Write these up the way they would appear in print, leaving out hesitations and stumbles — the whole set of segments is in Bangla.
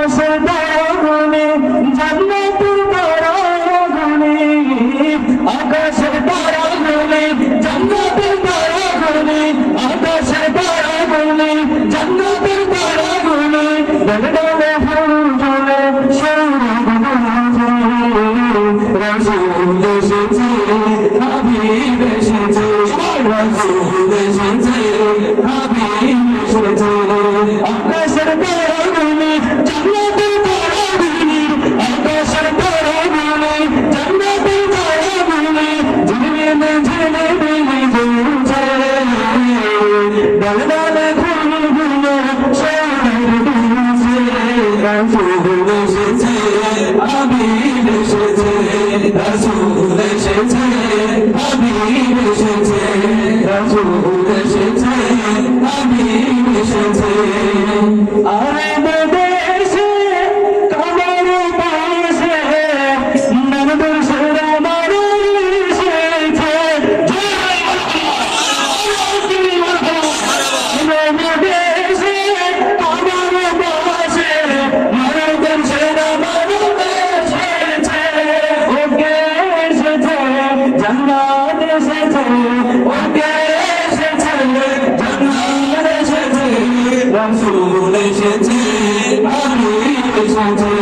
আকাশের তারাগুলি জান্নাতের তারাগুলি আকাশের তারাগুলি জান্নাতের তারাগুলি আকাশের তারাগুলি জান্নাতের তারাগুলি দলদলে ফুল ঝুলে সৌরভ বাজে রাসূল এসেছে হাবিব এসেছে রাসূল এসেছে হাবিব এসেছে আকাশের তারাগুলি জান্নাতের তারাগুলি আকাশের তারাগুলি জান্নাতের তারাগুলি ঝিলমিল ঝিলমিল জ্বলছে দলদলে ফুলগুলো সৌরভ দুলছে রাসূল এসেছে হাবিব এসেছে রাসূল এসেছে হাবিব এসেছে রাসূল এসেছে হাবিব এসেছে আরব দেশে কাবার পাশে নবীর সুরমার এসেছে আরব দেশে কাবার পাশে নবীর সুরমার এসেছে ওকে এসেছে জান্নাত এসেছে ওকে এসেছে জান্নাত এসেছে রাসূল এসেছে হাবিব এসেছে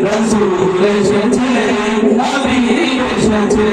রাসূল এসেছে হাবিব এসেছে